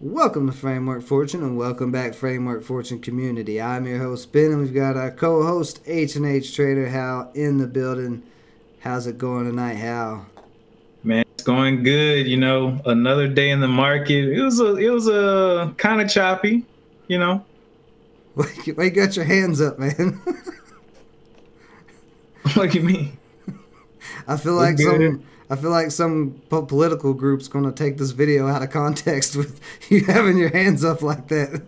Welcome to Framework Fortune, and welcome back, Framework Fortune community. I'm your host, Ben, and we've got our co-host, H&H Trader Hal, in the building. How's it going tonight, Hal? Man, it's going good. You know, another day in the market. It was a kind of choppy, you know. Why you got your hands up, man? What do you mean? I feel like some political group's gonna take this video out of context with you having your hands up like that.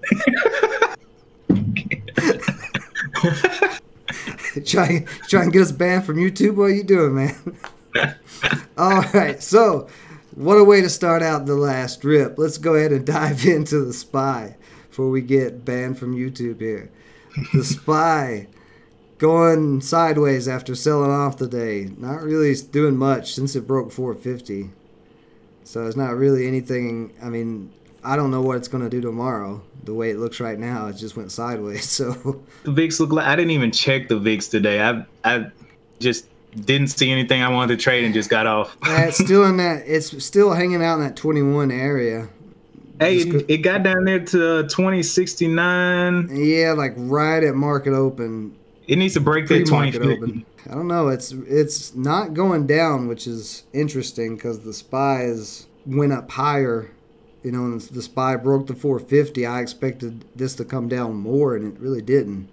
Try and get us banned from YouTube. What are you doing, man? All right, so what a way to start out the last rip. Let's go ahead and dive into the SPY before we get banned from YouTube here. The SPY going sideways after selling off today. Not really doing much since it broke 450. So it's not really anything. I mean, I don't know what it's going to do tomorrow. The way it looks right now, it just went sideways. So the VIX look like, I didn't even check the VIX today. I just didn't see anything I wanted to trade and just got off. Yeah, it's still in that. It's still hanging out in that 21 area. Hey, it got down there to 2069. Yeah, like right at market open. It needs to break that 2050. I don't know. It's not going down, which is interesting because the SPYs went up higher. You know, when the SPY broke the 450, I expected this to come down more, and it really didn't.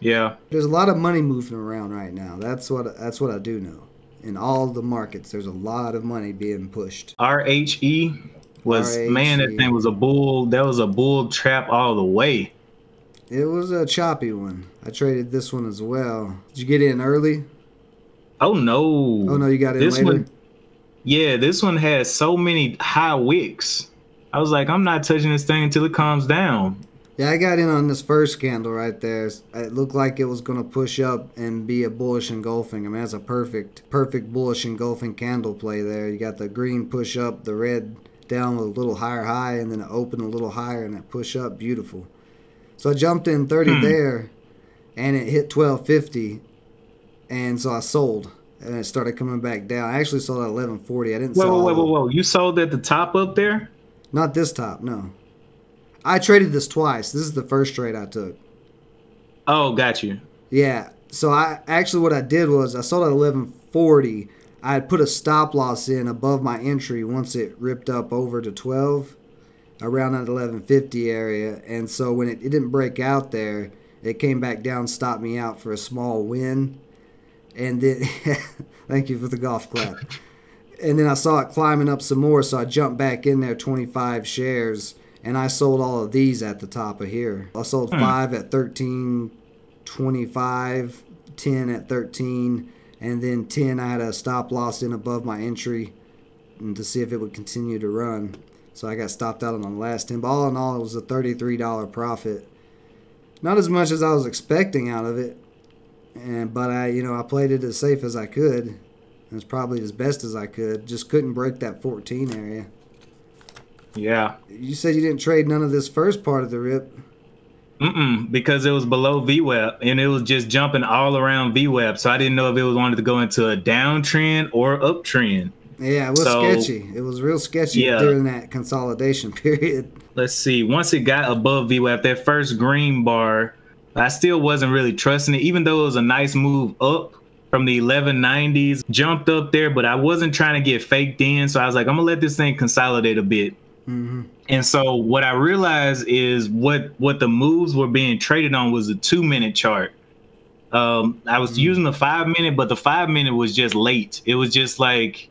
Yeah. There's a lot of money moving around right now. That's what I do know. In all the markets, there's a lot of money being pushed. RHE was man, that thing was a bull. That was a bull trap all the way. It was a choppy one. I traded this one as well. Did you get in early? Oh no. Oh no, you got in later? One, yeah, this one has so many high wicks. I was like, I'm not touching this thing until it calms down. Yeah, I got in on this first candle right there. It looked like it was going to push up and be a bullish engulfing. I mean, that's a perfect bullish engulfing candle play there. You got the green push up, the red down with a little higher high, and then it opened a little higher and that push up. Beautiful. So I jumped in 30 there, and it hit 1250, and so I sold, and it started coming back down. I actually sold at 1140. I didn't sell. Whoa! You sold at the top up there? Not this top, no. I traded this twice. This is the first trade I took. Oh, got you. Yeah. So what I did was I sold at 1140. I had put a stop loss in above my entry once it ripped up over to 12. Around that 1150 area, and so when it didn't break out there, it came back down, stopped me out for a small win, and then thank you for the golf clap. And then I saw it climbing up some more, so I jumped back in there, 25 shares, and I sold all of these at the top of here. I sold 5 at 13.25, 10 at 13, and then 10 I had a stop loss in above my entry and to see if it would continue to run. So I got stopped out on the last 10. But all in all, it was a $33 profit. Not as much as I was expecting out of it. But I played it as safe as I could. And it's probably as best as I could. Just couldn't break that 14 area. Yeah. You said you didn't trade none of this first part of the rip. Because it was below VWAP, and it was just jumping all around VWAP. So I didn't know if it was wanted to go into a downtrend or uptrend. Yeah, it was sketchy. It was real sketchy during that consolidation period. Let's see. Once it got above VWAP, that first green bar, I still wasn't really trusting it, even though it was a nice move up from the 1190s, jumped up there, but I wasn't trying to get faked in. So I was like, I'm going to let this thing consolidate a bit. And so what I realized is what the moves were being traded on was a 2-minute chart. I was using the 5-minute, but the 5-minute was just late. It was just like,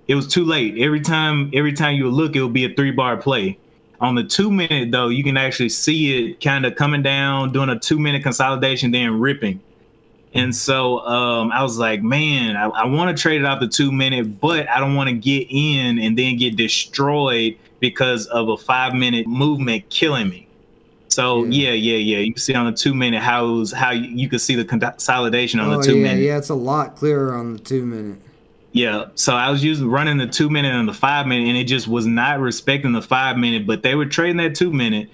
it was too late. Every time you would look, it would be a 3-bar play. On the 2-minute, though, you can actually see it kind of coming down, doing a 2-minute consolidation, then ripping. And so I was like, man, I want to trade it out the 2-minute, but I don't want to get in and then get destroyed because of a 5-minute movement killing me. So yeah. You can see on the 2-minute how you could see the consolidation on the 2-minute. Yeah, it's a lot clearer on the 2-minute. Yeah, so I was running the 2-minute and the 5-minute, and it just was not respecting the 5-minute, but they were trading that 2-minute,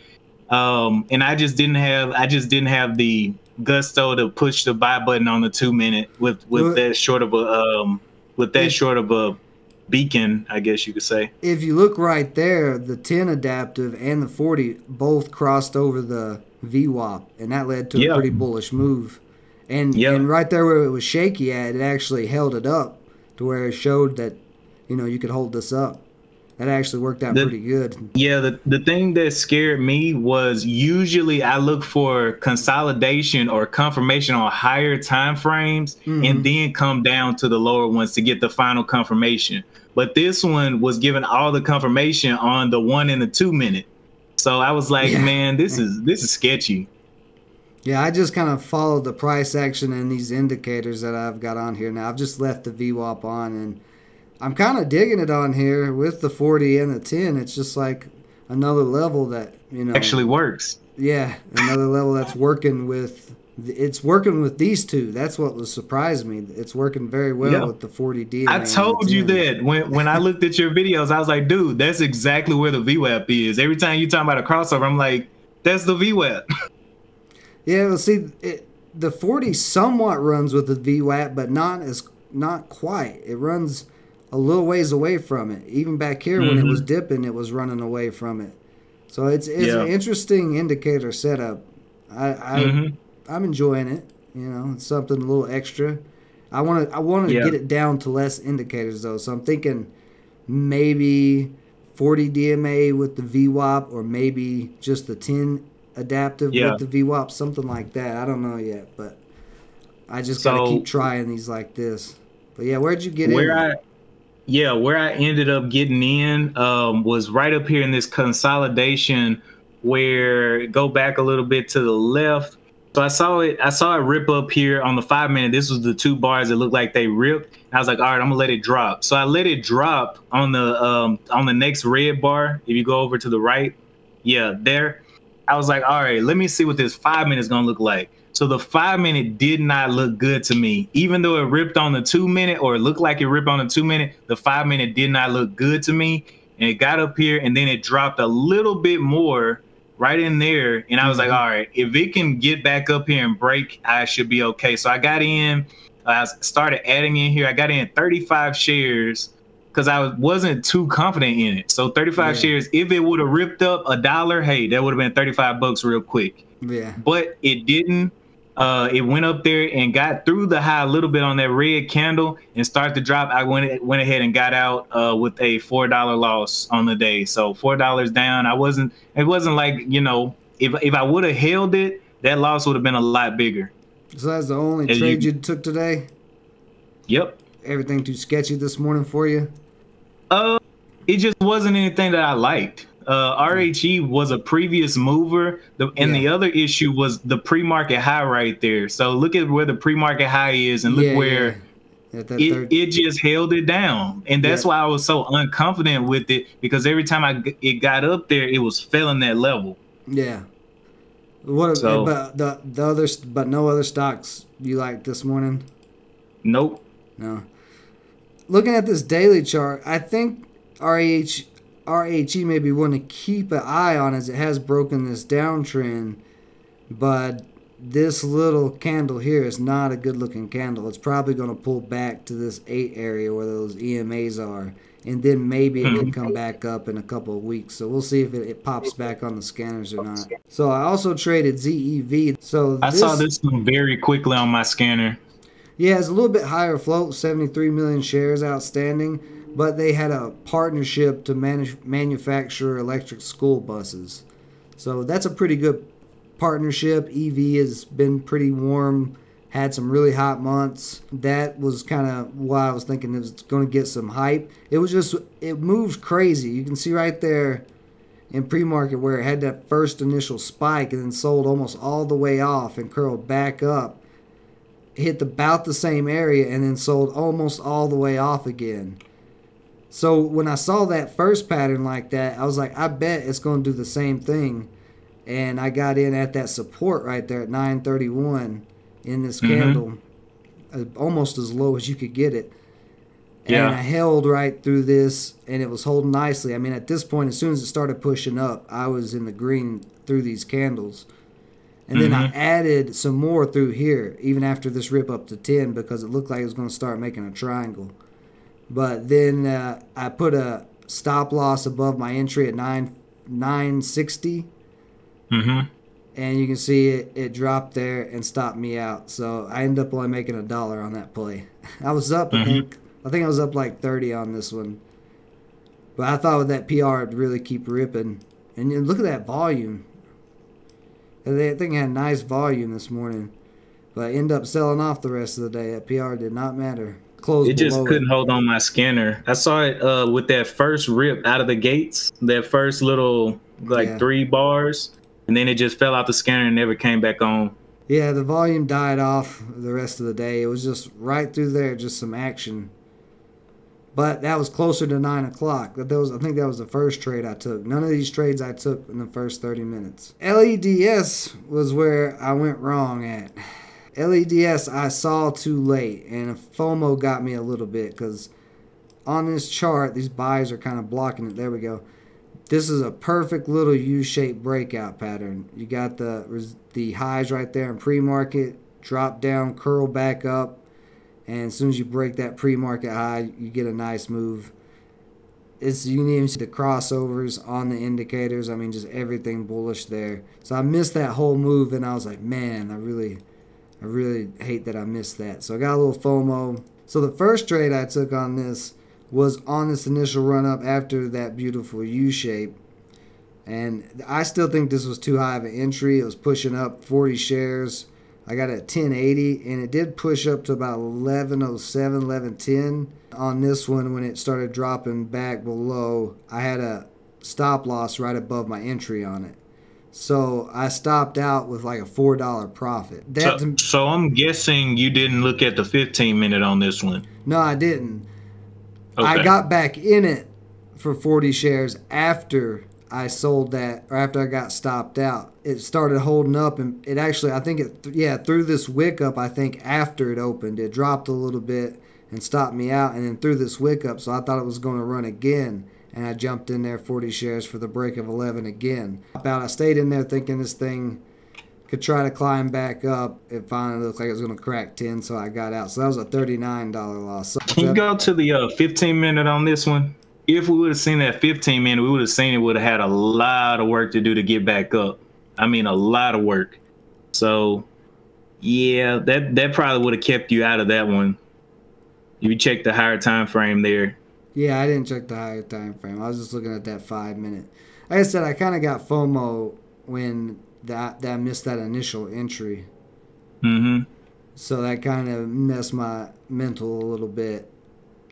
and I just didn't have the gusto to push the buy button on the 2 minute with that short of a beacon, I guess you could say. If you look right there, the 10 adaptive and the 40 both crossed over the VWAP, and that led to a pretty bullish move. And right there where it was shaky at, it actually held it up to where it showed that, you know, you could hold this up. That actually worked out pretty good. Yeah, the thing that scared me was usually I look for consolidation or confirmation on higher time frames and then come down to the lower ones to get the final confirmation. But this one was giving all the confirmation on the 1 and the 2 minute. So I was like, man, this is sketchy. Yeah, I just kind of followed the price action and these indicators that I've got on here now. I've just left the VWAP on, and I'm kind of digging it on here with the 40 and the 10. It's just like another level that, you know, actually works. Yeah, another level that's working with. It's working with these two. That's what was surprised me. It's working very well with the 40 DMA. I told you that when I looked at your videos, I was like, dude, that's exactly where the VWAP is. Every time you talk about a crossover, I'm like, that's the VWAP. Yeah, well, see, the 40 somewhat runs with the VWAP, but not quite. It runs a little ways away from it. Even back here when it was dipping, it was running away from it. So it's an interesting indicator setup. I'm enjoying it. You know, it's something a little extra. I want to get it down to less indicators though. So I'm thinking maybe 40 DMA with the VWAP, or maybe just the 10 adaptive with the VWAP, something like that. I don't know yet, but I just got to keep trying these like this. But yeah, where'd you get in? Where I ended up getting in was right up here in this consolidation, where go back a little bit to the left. So I saw it rip up here on the 5 minute. This was the 2 bars that looked like they ripped. I was like, all right, I'm gonna let it drop. So I let it drop on the next red bar. If you go over to the right, there. I was like, all right, let me see what this 5 minute is gonna look like. So the 5 minute did not look good to me. Even though it ripped on the 2 minute, or it looked like it ripped on the 2 minute, the 5 minute did not look good to me. And it got up here and then it dropped a little bit more right in there. And I was like, all right, if it can get back up here and break, I should be okay. So I got in, I started adding in here. I got in 35 shares because I wasn't too confident in it. So 35 shares, if it would have ripped up $1, hey, that would have been 35 bucks real quick. Yeah. But it didn't. It went up there and got through the high a little bit on that red candle and started to drop. I went ahead and got out with a $4 loss on the day. So $4 down. It wasn't like, you know, if I would have held it, that loss would have been a lot bigger. So that's the only trade you took today? Yep. Everything too sketchy this morning for you? It just wasn't anything that I liked. RHE was a previous mover, and the other issue was the pre-market high right there. So look at where the pre-market high is, and look where it just held it down. And that's why I was so unconfident with it, because every time it got up there, it was failing that level. Yeah. What about the others? But no other stocks you liked this morning? Nope. No. Looking at this daily chart, I think RHE maybe want to keep an eye on, as it has broken this downtrend, but this little candle here is not a good looking candle. It's probably going to pull back to this 8 area where those EMAs are, and then maybe it can come back up in a couple of weeks. So we'll see if it pops back on the scanners or not. So I also traded ZEV. So I saw this one very quickly on my scanner. Yeah, it's a little bit higher float, 73 million shares outstanding, but they had a partnership to manufacture electric school buses. So that's a pretty good partnership. EV has been pretty warm, had some really hot months. That was kind of why I was thinking it was going to get some hype. It moved crazy. You can see right there in pre-market where it had that first initial spike and then sold almost all the way off and curled back up. Hit about the same area and then sold almost all the way off again. So when I saw that first pattern like that, I was like, I bet it's going to do the same thing. And I got in at that support right there at 931 in this candle, almost as low as you could get it. And I held right through this, and it was holding nicely. I mean, at this point, as soon as it started pushing up, I was in the green through these candles. And then I added some more through here, even after this rip up to 10, because it looked like it was going to start making a triangle. But then I put a stop loss above my entry at 960. And you can see it dropped there and stopped me out. So I ended up only making $1 on that play. I was up, I think I was up like 30 on this one. But I thought with that PR it'd really keep ripping. And then look at that volume. I think it had nice volume this morning. But I ended up selling off the rest of the day. That PR did not matter. Closed It just below couldn't hold on my scanner. I saw it with that first rip out of the gates, that first little like 3 bars, and then it just fell out the scanner and never came back on. Yeah, the volume died off the rest of the day. It was just right through there, just some action. But that was closer to 9 o'clock. I think that was the first trade I took. None of these trades I took in the first 30 minutes. LEDS was where I went wrong at. LEDS I saw too late, and FOMO got me a little bit because on this chart, these buys are kind of blocking it. There we go. This is a perfect little U-shaped breakout pattern. You got the highs right there in pre-market, drop down, curl back up, and as soon as you break that pre-market high, you get a nice move. You can even see the crossovers on the indicators. I mean, just everything bullish there. So I missed that whole move, and I was like, man, I really hate that I missed that. So I got a little FOMO. So the first trade I took on this was on this initial run up after that beautiful U shape. And I still think this was too high of an entry. It was pushing up 40 shares. I got it at 1080, and it did push up to about 1107, 1110 on this one. When it started dropping back below, I had a stop loss right above my entry on it. So I stopped out with like a $4 profit. So I'm guessing you didn't look at the 15-minute on this one. No, I didn't. Okay. I got back in it for 40 shares after I sold that, or after I got stopped out. It started holding up, and it actually, I think through this wick up, I think after it opened, it dropped a little bit and stopped me out, and then through this wick up, so I thought it was going to run again. And I jumped in there 40 shares for the break of 11 again. I stayed in there thinking this thing could try to climb back up. It finally looked like it was going to crack 10, so I got out. So that was a $39 loss. So can you go to the 15-minute on this one? If we would have seen that 15-minute, we would have seen it would have had a lot of work to do to get back up. I mean, a lot of work. So, yeah, that probably would have kept you out of that one. If you check the higher time frame there. Yeah, I didn't check the higher time frame. I was just looking at that 5-minute. Like I said, I kind of got FOMO when that missed that initial entry. So that kind of messed my mental a little bit.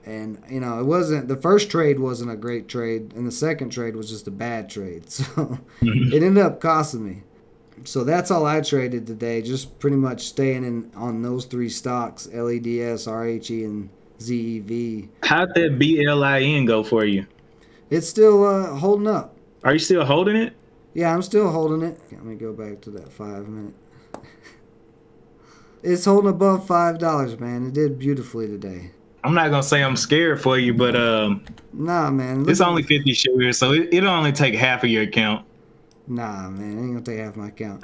And, you know, the first trade wasn't a great trade, and the second trade was just a bad trade. So it ended up costing me. So that's all I traded today, just pretty much staying on those 3 stocks, LEDS, RHE, and ZEV. How'd that BLIN go for you? It's still holding up. Are you still holding it? Yeah, I'm still holding it. Let me go back to that 5-minute. It's holding above $5, man. It did beautifully today. I'm not going to say I'm scared for you, but nah, man. It's only 50 shares, so it'll only take half of your account. Nah, man. It ain't going to take half my account.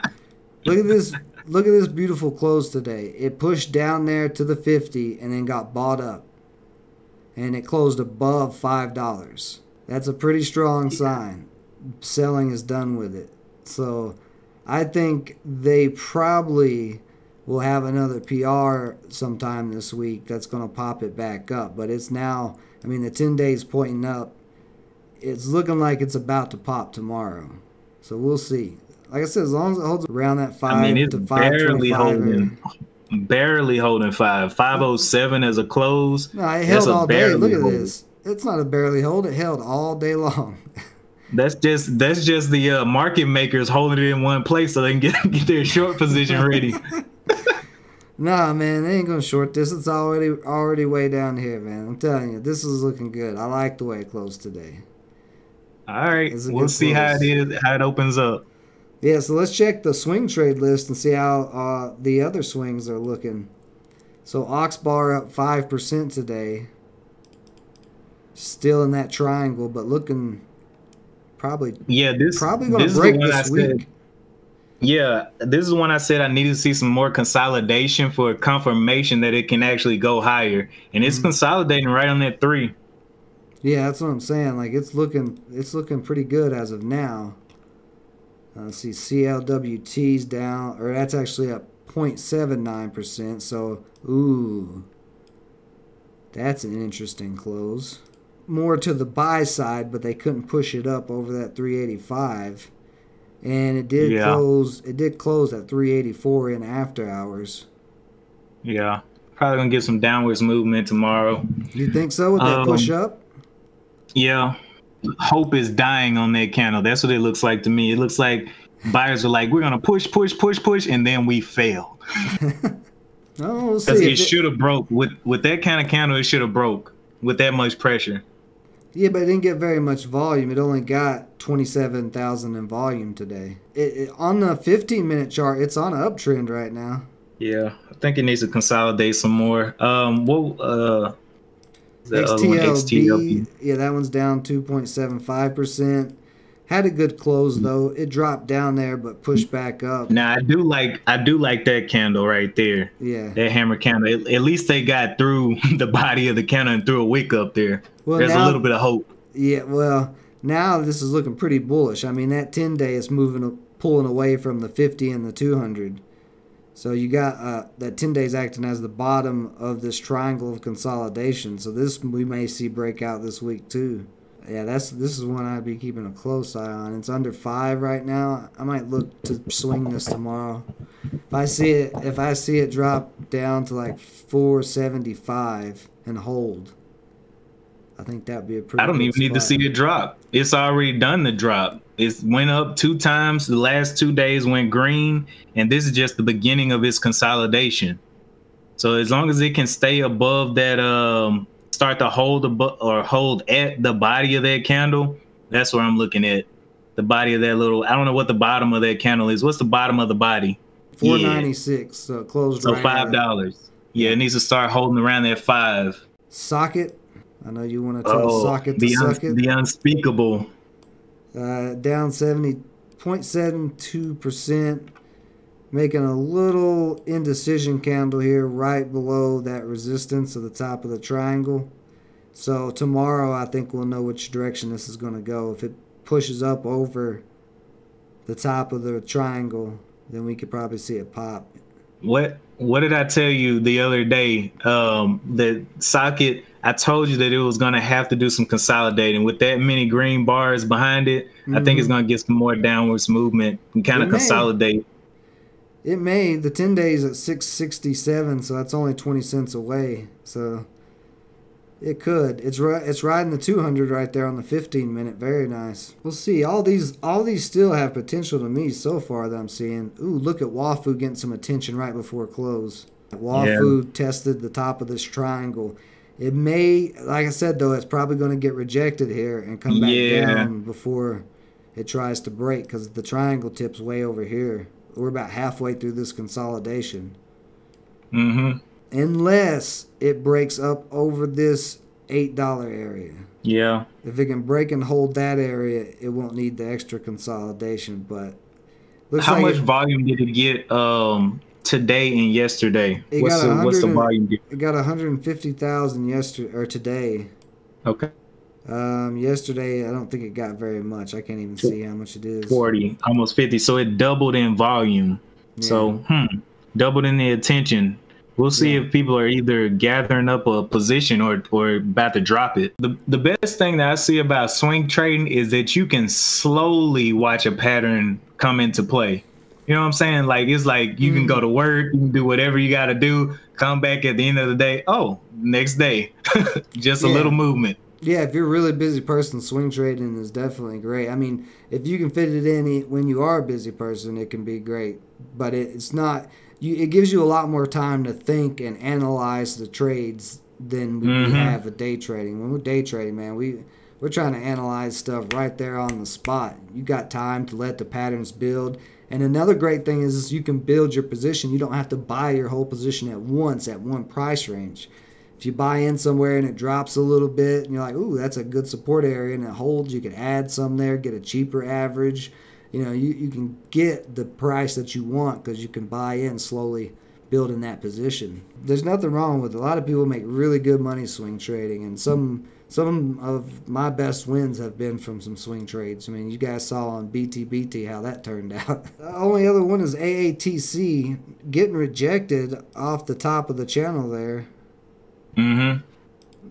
Look at this. Look at this beautiful close today. It pushed down there to the 50 and then got bought up. And it closed above $5. That's a pretty strong sign. Selling is done with it. So I think they probably will have another PR sometime this week that's going to pop it back up. But it's now, I mean, the 10 days pointing up. It's looking like it's about to pop tomorrow. So we'll see. Like I said, as long as it holds around that 5 to 5.25. Barely holding 5. 507 as a close. No, it held all day. Look at this. It's not a barely hold. It held all day long. That's just the market makers holding it in one place so they can get their short position ready. Nah, man, they ain't gonna short this. It's already way down here, man. I'm telling you, this is looking good. I like the way it closed today. All right, we'll see how it opens up. Yeah, so let's check the swing trade list and see how the other swings are looking. So OXBR up 5% today. Still in that triangle, but looking probably going to break this week. Yeah, this is when I said I needed to see some more consolidation for confirmation that it can actually go higher. And it's consolidating right on that 3. Yeah, that's what I'm saying. Like it's looking pretty good as of now. Let's see, CLWT's down, or that's actually up 0.79%. So, ooh, that's an interesting close. More to the buy side, but they couldn't push it up over that 385. And it did close. It did close at 384 in after hours. Yeah, probably gonna get some downwards movement tomorrow. You think so? Would they push up? Yeah, hope is dying on that candle. That's what it looks like to me. It looks like buyers are like, we're gonna push, and then we fail. Oh, we'll see. Because it should have broke with that kind of candle. It should have broke with that much pressure. Yeah, but it didn't get very much volume. It only got 27,000 in volume today. On the 15-minute chart, it's on an uptrend right now. Yeah, I think it needs to consolidate some more. XTLB. XTLB, yeah, that one's down 2.75%. Had a good close though. It dropped down there, but pushed back up. Now I do like that candle right there. Yeah, that hammer candle. At least they got through the body of the candle and threw a wick up there. Well, there's a little bit of hope. Yeah, well, now this is looking pretty bullish. I mean, that 10-day is pulling away from the 50 and the 200. So you got that 10 days acting as the bottom of this triangle of consolidation. So this we may see breakout this week too. Yeah, this is one I'd be keeping a close eye on. It's under 5 right now. I might look to swing this tomorrow. If I see it drop down to like 475 and hold, I think that'd be a pretty. I don't even need to see it drop. It's already done the drop. It went up 2 times. The last 2 days went green, and this is just the beginning of its consolidation. So as long as it can stay above that, start to hold hold at the body of that candle, that's where I'm looking at. The body of that little. I don't know what the bottom of that candle is. What's the bottom of the body? 496. So it closed. So right $5. Yeah, it needs to start holding around that 5. Socket. I know you want to tell Socket to suck it. The unspeakable. Down 70.72%, making a little indecision candle here right below that resistance of the top of the triangle. So tomorrow I think we'll know which direction this is going to go. If it pushes up over the top of the triangle, then we could probably see it pop. What did I tell you the other day? The socket, I told you that it was going to have to do some consolidating. With that many green bars behind it, I think it's going to get some more downwards movement and kind of consolidate. It may. The 10 days at 667, so that's only 20 cents away. So it could. It's riding the 200 right there on the 15-minute. Very nice. We'll see. All these still have potential to me so far that I'm seeing. Ooh, look at Wafu getting some attention right before close. Wafu tested the top of this triangle. It may, like I said, though, it's probably going to get rejected here and come back down before it tries to break because the triangle tip's way over here. We're about halfway through this consolidation. Unless it breaks up over this $8 area. Yeah. If it can break and hold that area, it won't need the extra consolidation. But looks how like much volume did it get today and yesterday? What's the volume? It got 150,000 yesterday or today. Okay. Yesterday I don't think it got very much. I can't even see how much it is. 40, almost 50. So it doubled in volume. Yeah. So doubled in the attention. We'll see if people are either gathering up a position or about to drop it. The best thing that I see about swing trading is that you can slowly watch a pattern come into play. You know what I'm saying? Like, it's like you can go to work, you can do whatever you got to do, come back at the end of the day. Oh, next day, just a little movement. Yeah, if you're a really busy person, swing trading is definitely great. I mean, if you can fit it in when you are a busy person, it can be great. But it's not. It gives you a lot more time to think and analyze the trades than we have with day trading. When we're day trading, man, we're trying to analyze stuff right there on the spot. You got time to let the patterns build. And another great thing is you can build your position. You don't have to buy your whole position at once at one price range. If you buy in somewhere and it drops a little bit and you're like, ooh, that's a good support area and it holds, you can add some there, get a cheaper average. you know, you can get the price that you want because you can buy in slowly, building that position. There's nothing wrong with it. A lot of people make really good money swing trading, and some of my best wins have been from some swing trades. I mean, you guys saw on BTBT how that turned out. The only other one is AATC getting rejected off the top of the channel there.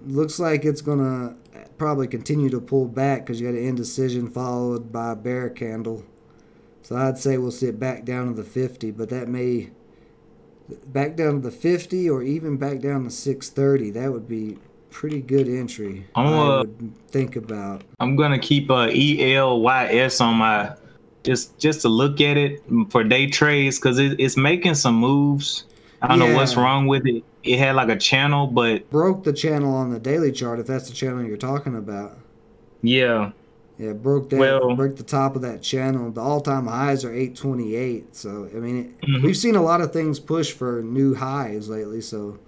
Looks like it's gonna probably continue to pull back because you got an indecision followed by a bear candle. So I'd say we'll see it back down to the 50, but that may back down to the 50 or even back down to 630. That would be pretty good entry. I would think about. I'm gonna keep ELYS on my just to look at it for day trades because it's making some moves. I don't know what's wrong with it. It had like a channel, but broke the channel on the daily chart. If that's the channel you're talking about. Yeah, broke that. Broke the top of that channel. The all-time highs are 828. So I mean, we've seen a lot of things push for new highs lately. So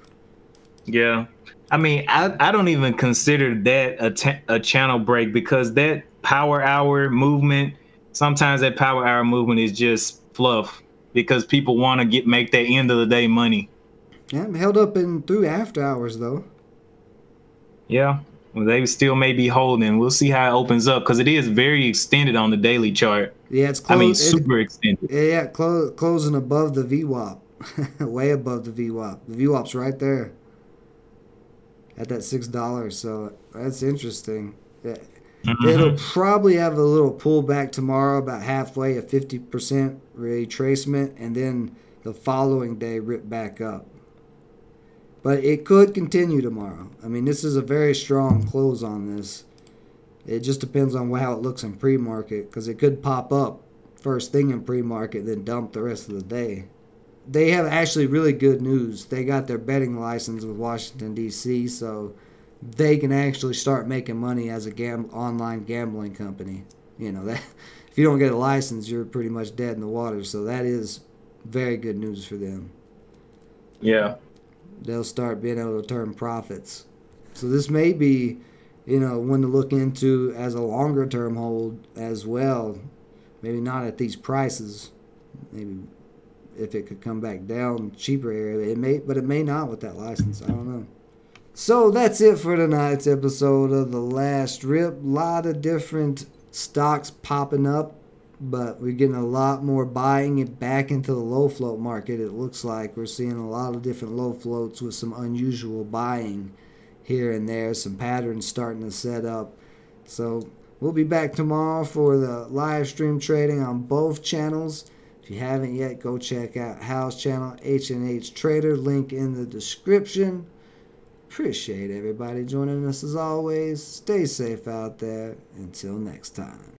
yeah, I mean, I don't even consider that a channel break because that power hour movement. Sometimes that power hour movement is just fluff because people want to make that end of the day money. Yeah, held up through after hours though. Yeah. Well, they still may be holding. We'll see how it opens up because it is very extended on the daily chart. Yeah, it's super extended. Yeah, closing above the VWAP, way above the VWAP. The VWAP's right there at that $6. So that's interesting. Yeah. It'll probably have a little pullback tomorrow, about halfway, a 50% retracement, and then the following day rip back up. But it could continue tomorrow. I mean, this is a very strong close on this. It just depends on how it looks in pre-market because it could pop up first thing in pre-market, then dump the rest of the day. They have actually really good news. They got their betting license with Washington, D.C., so they can actually start making money as a online gambling company. You know, that if you don't get a license, you're pretty much dead in the water. So that is very good news for them. Yeah. They'll start being able to turn profits. So this may be, you know, one to look into as a longer term hold as well. Maybe not at these prices. Maybe if it could come back down cheaper area, it may, but it may not with that license. I don't know. So that's it for tonight's episode of The Last Rip. A lot of different stocks popping up, but we're getting a lot more buying it back into the low float market. It looks like we're seeing a lot of different low floats with some unusual buying here and there, some patterns starting to set up. So we'll be back tomorrow for the live stream trading on both channels. If you haven't yet, go check out Hal's channel, H&H Trader, link in the description. Appreciate everybody joining us as always. Stay safe out there. Until next time.